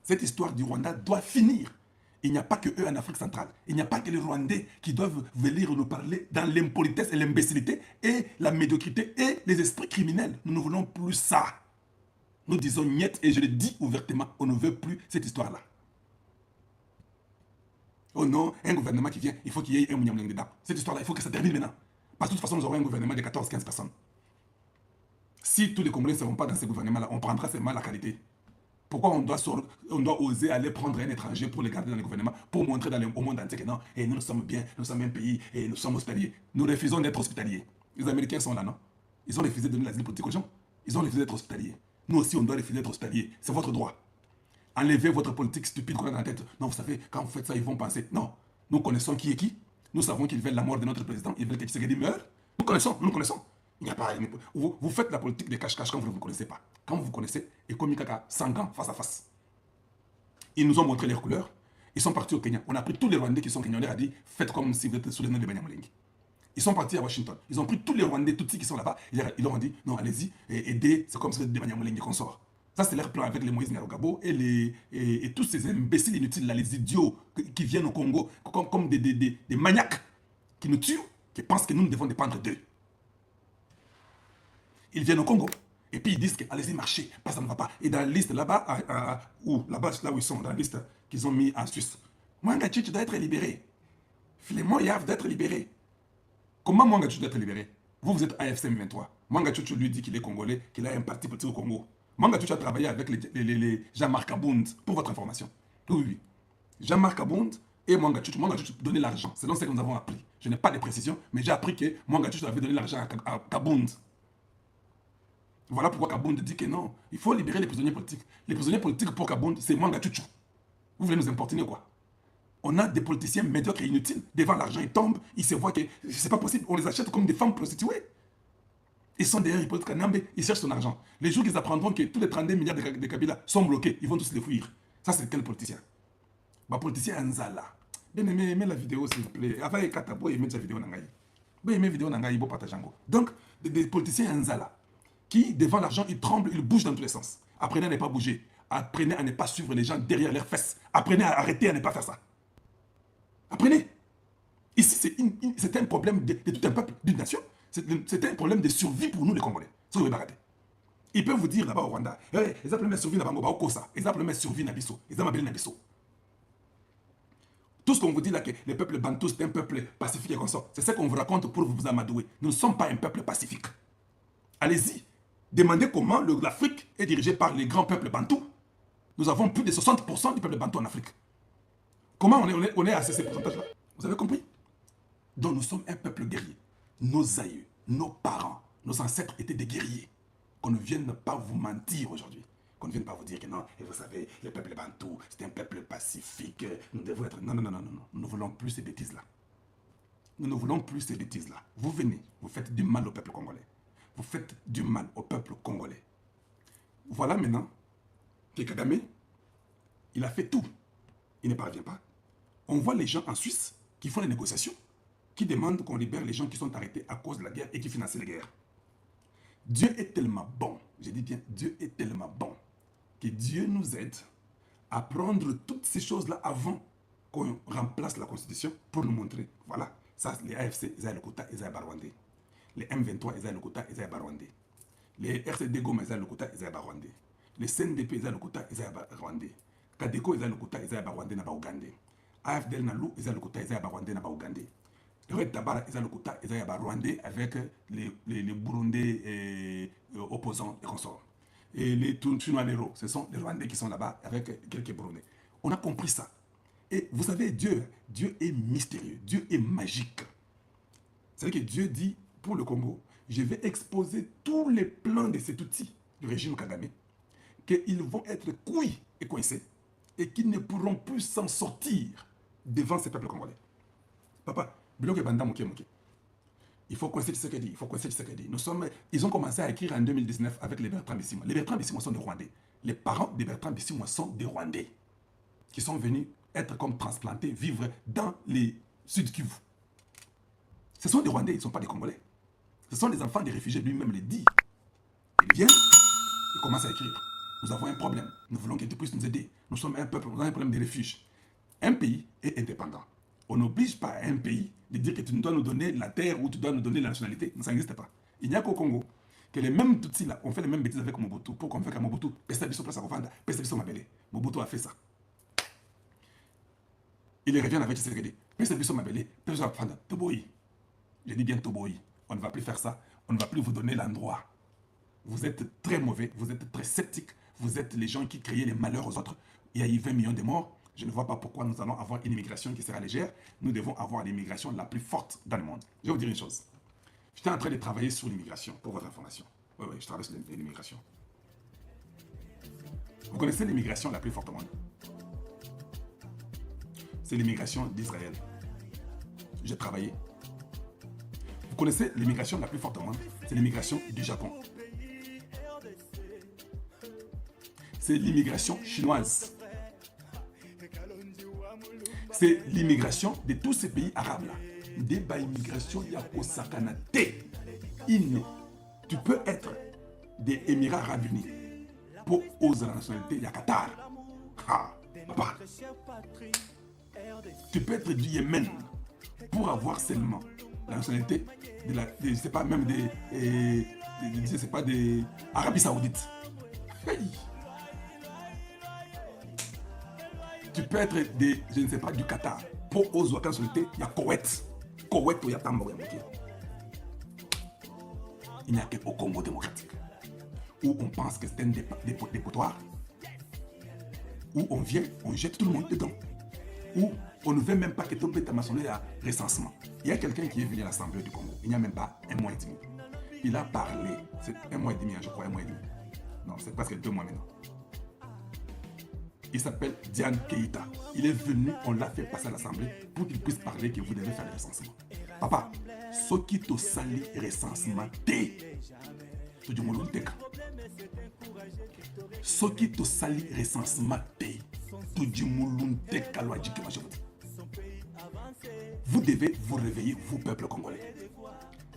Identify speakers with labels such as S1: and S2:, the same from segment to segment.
S1: Cette histoire du Rwanda doit finir. Il n'y a pas que eux en Afrique centrale. Il n'y a pas que les Rwandais qui doivent venir nous parler dans l'impolitesse et l'imbécilité et la médiocrité et les esprits criminels. Nous ne voulons plus ça. Nous disons niet et je le dis ouvertement, on ne veut plus cette histoire-là. Oh non, un gouvernement qui vient, il faut qu'il y ait un Mouniamling dedans. Cette histoire-là, il faut que ça termine maintenant. Parce que de toute façon, nous aurons un gouvernement de 14-15 personnes. Si tous les Congolais ne seront pas dans ce gouvernement-là, on prendra seulement la qualité. Pourquoi on doit oser aller prendre un étranger pour le garder dans le gouvernement, pour montrer au monde entier que non, et nous sommes bien, nous sommes un pays, et nous sommes hospitaliers. Nous refusons d'être hospitaliers. Les Américains sont là, non? Ils ont refusé de donner l'asile politique aux gens. Ils ont refusé d'être hospitaliers. Nous aussi, on doit refuser d'être hospitaliers. C'est votre droit. Enlevez votre politique stupide qu'on a dans la tête. Non, vous savez, quand vous faites ça, ils vont penser. Non, nous connaissons qui est qui. Nous savons qu'ils veulent la mort de notre président. Ils veulent que Tshisekedi meure. Nous nous connaissons. Il n'y a pas, vous faites la politique de cache-cache quand vous ne vous connaissez pas. Quand vous vous connaissez, et comme Kaka, 5 ans face à face. Ils nous ont montré leurs couleurs. Ils sont partis au Kenya. On a pris tous les Rwandais qui sont kenyans. On leur a dit, faites comme si vous êtes sous le nom de Banyamulenge. Ils sont partis à Washington. Ils ont pris tous les Rwandais, tous ceux qui sont là-bas. Ils leur ont dit, non, allez-y, aidez, c'est comme si vous êtes des Banyamulenge qu'on sort. Ça, c'est leur plan avec les Moïse Nyarugabo et tous ces imbéciles inutiles, là, les idiots qui viennent au Congo comme des maniaques qui nous tuent, qui pensent que nous devons dépendre d'eux. Ils viennent au Congo et puis ils disent que allez-y, marchez, parce que ça ne va pas. Et dans la liste là-bas, là où ils sont, dans la liste qu'ils ont mis en Suisse, Mwanga Tchitch doit être libéré. Filemon Yav doit être libéré. Comment Mwanga Tchitch doit être libéré? Vous êtes AFC M23. Mwanga Tchitch lui dit qu'il est congolais, qu'il a un parti politique au Congo. Mwanga Tchitch a travaillé avec les Jean-Marc Abound, pour votre information. Oui. Jean-Marc Abound et Mwanga Tchitch donnaient l'argent, selon ce que nous avons appris. Je n'ai pas de précision, mais j'ai appris que Mwanga Tchitch avait donné l'argent à Kabound. Voilà pourquoi Kabound dit que non, il faut libérer les prisonniers politiques. Les prisonniers politiques pour Kabound, c'est Mwanga Tchitch. Vous voulez nous importuner quoi? On a des politiciens médiocres et inutiles. Devant l'argent, ils tombent, ils se voient que c'est pas possible. On les achète comme des femmes prostituées. Ils sont derrière Hippolyte Kanambe, ils cherchent son argent. Les jours qu'ils apprendront que tous les 32 milliards de Kabila sont bloqués, ils vont tous les fuir. Ça, c'est quel politicien? Bah, politicien Anzala. Bien aimé, aimez la vidéo, s'il vous plaît. Avant, Katabo, aimez la vidéo. Bien aimé la vidéo, il faut partager. Donc, des politiciens Anzala qui, devant l'argent, ils tremblent, ils bougent dans tous les sens. Apprenez à ne pas bouger. Apprenez à ne pas suivre les gens derrière leurs fesses. Apprenez à arrêter à ne pas faire ça. Apprenez. Ici, c'est un problème de tout un peuple, d'une nation. C'est un problème de survie pour nous, les Congolais. Ça, vous arrêter. Ils peuvent vous dire là-bas au Rwanda, hey, ils appellent même survie au Kosa, ils appellent même survie Nabiso, ils appellent Nabiso. Tout ce qu'on vous dit là, que le peuple bantou, c'est un peuple pacifique et consort, c'est ça qu'on vous raconte pour vous amadouer. Nous ne sommes pas un peuple pacifique. Allez-y, demandez comment l'Afrique est dirigée par les grands peuples bantous. Nous avons plus de 60% du peuple bantou en Afrique. Comment on est à ces pourcentages-là? Vous avez compris? Donc nous sommes un peuple guerrier. Nos aïeux, nos parents, nos ancêtres étaient des guerriers. Qu'on ne vienne pas vous mentir aujourd'hui. Qu'on ne vienne pas vous dire que non, et vous savez, le peuple bantou, c'est un peuple pacifique, nous devons être... Non, non, non, non, non, nous ne voulons plus ces bêtises-là. Nous ne voulons plus ces bêtises-là. Vous venez, vous faites du mal au peuple congolais. Vous faites du mal au peuple congolais. Voilà maintenant que Kagame, il a fait tout. Il ne parvient pas. On voit les gens en Suisse qui font les négociations, qui demandent qu'on libère les gens qui sont arrêtés à cause de la guerre et qui financent la guerre. Dieu est tellement bon, je dis bien, Dieu est tellement bon, que Dieu nous aide à prendre toutes ces choses-là avant qu'on remplace la Constitution pour nous montrer. Voilà, ça, les AFC, ils ont le quota, ils ont Barwandé. Les M23, ils ont le quota, ils ont Barwandé. Les RCD Goma, ils ont le quota, ils ont Barwandé. Les CNDP, ils ont le quota, ils ont Barwandé. Kadeko, ils ont le quota, ils ont Barwandé, ils ont Ougandais. AFDL Nalou, ils ont le quota, ils ont Barwandé, ils ont Ougandais. Le Red Tabara, ils ont le quota, ils ont Rwandais avec les Burundais opposants et consorts. Et les Tuntuanero, ce sont les Rwandais qui sont là-bas avec quelques Burundais. On a compris ça. Et vous savez, Dieu est mystérieux, Dieu est magique. C'est-à-dire que Dieu dit, pour le Congo, je vais exposer tous les plans de cet outil du régime Kagame, qu'ils vont être cuits et coincés, et qu'ils ne pourront plus s'en sortir devant ces peuples congolais. Papa, il faut coincer Tshisekedi, il faut coincer Tshisekedi. Ils ont commencé à écrire en 2019 avec les Bertrand Bisimwa. Les Bertrand Bisimwa sont des Rwandais. Les parents des Bertrand Bisimwa sont des Rwandais qui sont venus être comme transplantés, vivre dans les Sud Kivu. Ce sont des Rwandais, ils ne sont pas des Congolais. Ce sont des enfants des réfugiés, lui-même les dit. Ils viennent, ils commencent à écrire. Nous avons un problème. Nous voulons que tu puisses nous aider. Nous sommes un peuple, nous avons un problème de refuge. Un pays est indépendant. On n'oblige pas un pays de dire que tu dois nous donner la terre ou tu dois nous donner la nationalité. Ça n'existe pas. Il n'y a qu'au Congo que les mêmes Tutsis là ont fait les mêmes bêtises avec Mobutu. Pour qu'on fasse qu'à Mobutu, Pesta Bisso place à Rwanda, Pesta Bisso Mabele. Mobutu a fait ça. Il revient avec Tshisekedi. Pesta Bisso Mabele, Pesta Bisso Rwanda, Toboyi. Je dis bien Toboyi. On ne va plus faire ça. On ne va plus vous donner l'endroit. Vous êtes très mauvais, vous êtes très sceptiques. Vous êtes les gens qui créaient les malheurs aux autres. Il y a eu 20 millions de morts. Je ne vois pas pourquoi nous allons avoir une immigration qui sera légère. Nous devons avoir l'immigration la plus forte dans le monde. Je vais vous dire une chose. J'étais en train de travailler sur l'immigration, pour votre information. Oui, je travaille sur l'immigration. Vous connaissez l'immigration la plus forte au monde? C'est l'immigration d'Israël. J'ai travaillé. Vous connaissez l'immigration la plus forte au monde? C'est l'immigration du Japon. C'est l'immigration chinoise. C'est l'immigration de tous ces pays arabes là. Des immigration, il y a Osakanate. Tu peux être des Émirats Arabes Unis pour oser la nationalité, il y a Qatar. Ah, papa. Tu peux être du Yémen pour avoir seulement la nationalité de c'est pas même c'est pas des Arabie Saoudite. Hey. Tu peux être des, je ne sais pas, du Qatar. Pour oser la nationalité, il y a Koweït. Koweït ou il y a Tambo. Il n'y a qu'au Congo démocratique, où on pense que c'est un dépotoir, où on vient, on jette tout le monde dedans, où on ne veut même pas que tout le monde ait un recensement. Il y a quelqu'un qui est venu à l'Assemblée du Congo, il n'y a même pas un mois et demi. Il a parlé, c'est un mois et demi, je crois, un mois et demi. Non, c'est presque 2 mois maintenant. Il s'appelle Diane Keïta. Il est venu, on l'a fait passer à l'Assemblée pour qu'il puisse parler que vous devez faire le recensement. Papa, ce qui te sali recensement, tu dis mon teka. Ce qui te sali recensement, tu dis mon teka logique. Vous devez vous réveiller, vous peuple congolais.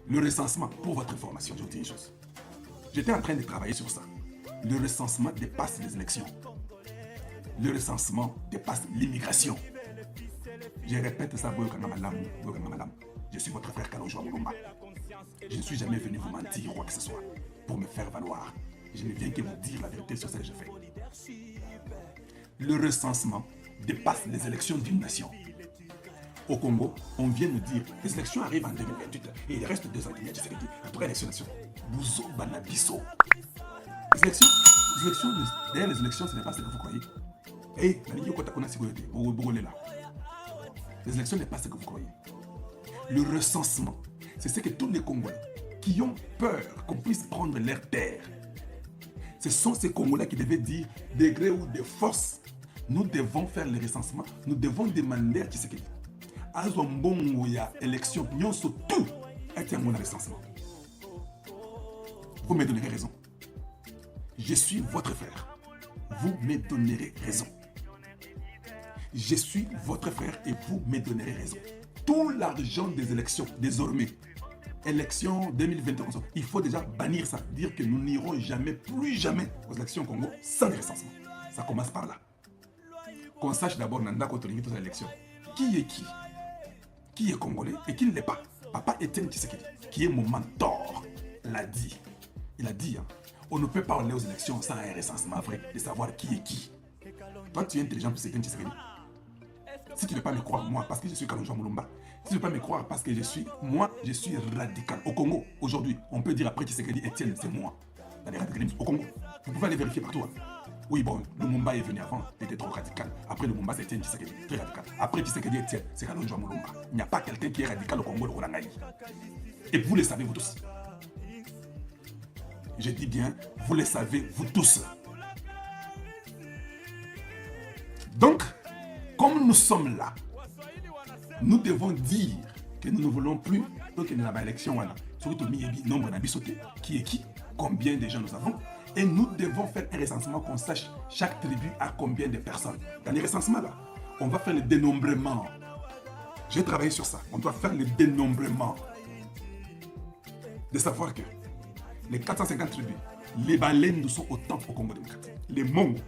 S1: Le recensement, pour votre information, je vous dis une chose. J'étais en train de travailler sur ça. Le recensement dépasse les élections. Le recensement dépasse l'immigration. Je répète ça, madame. Je suis votre frère Kalonjo Mulumba. Je ne suis jamais venu vous mentir ou quoi que ce soit pour me faire valoir. Je ne viens que vous dire la vérité sur ce que je fais. Le recensement dépasse les élections d'une nation. Au Congo, on vient nous dire les élections arrivent en 2028 et il reste 2 ans et demi après l'élection nationale. Bouzo Banabiso. D'ailleurs, les élections, ce n'est pas ce que vous croyez. Les élections n'est pas ce que vous croyez. Le recensement, c'est ce que tous les Congolais qui ont peur qu'on puisse prendre leur terre, ce sont ces Congolais qui devaient dire de gré ou de force, nous devons faire le recensement, nous devons demander à Tshisekedi. Azwambongo ya élection, nous sommes tout être un recensement. Vous me donnerez raison. Je suis votre frère. Vous me donnerez raison. Je suis votre frère et vous me donnerez raison. Tout l'argent des élections, désormais, élections 2021, il faut déjà bannir ça, dire que nous n'irons jamais, plus jamais aux élections au Congo sans recensement. Ça commence par là. Qu'on sache d'abord, Nanda Kotolingi, toutes les élections. Qui est qui? Qui est congolais et qui ne l'est pas? Papa Etienne Tshisekedi, qui est mon mentor, l'a dit. Il a dit, hein, on ne peut pas aller aux élections sans un recensement vrai de savoir qui est qui. Toi, tu es intelligent pour Etienne Tshisekedi. Si tu ne veux pas me croire, moi, parce que je suis Kalonjo Mulumba, si tu ne veux pas me croire parce que je suis radical. Au Congo, aujourd'hui, on peut dire après Tshisekedi, Etienne, c'est moi. Dans les radicalismes au Congo. Vous pouvez aller vérifier partout. Hein. Oui, bon, Lumumba est venu avant, il était trop radical. Après Lumumba, c'est Etienne Tshisekedi, très radical. Après Tshisekedi, Etienne, c'est Kalonjo Mulumba. Il n'y a pas quelqu'un qui est radical au Congo, le Rolangaï. Et vous le savez, vous tous. Je dis bien, vous le savez, vous tous. Donc, comme nous sommes là, nous devons dire que nous ne voulons plus, donc nous avons l'élection, voilà, surtout nombre d'habitants, qui est qui, combien de gens nous avons, et nous devons faire un recensement qu'on sache chaque tribu a combien de personnes. Dans les recensements là, on va faire le dénombrement. J'ai travaillé sur ça. On doit faire le dénombrement. De savoir que les 450 tribus Les Balendu sont autant au Congo démocratique. Les Mongo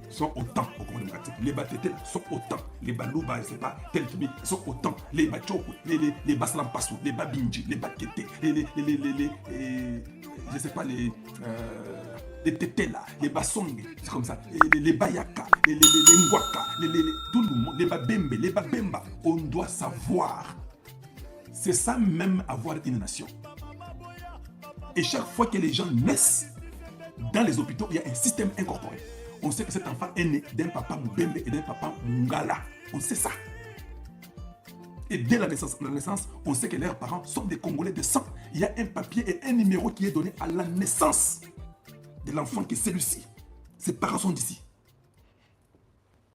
S1: sont autant au Congo démocratique. Les Batete sont autant. Les Balouba, je sais pas, tel qui sont autant. Les Bachoko, les Baslampassou, les Babinji, les Bakete, je sais pas, les Tetela, les Basongue, c'est comme ça, les Bayaka, les Ngwaka, tout le monde, les Babembe, les Babemba. On doit savoir. C'est ça même avoir une nation. Et chaque fois que les gens naissent, dans les hôpitaux, il y a un système incorporé. On sait que cet enfant est né d'un papa Mbembe et d'un papa Mungala. On sait ça. Et dès la naissance, on sait que leurs parents sont des Congolais de sang. Il y a un papier et un numéro qui est donné à la naissance de l'enfant, que celui-ci. Ses parents sont d'ici.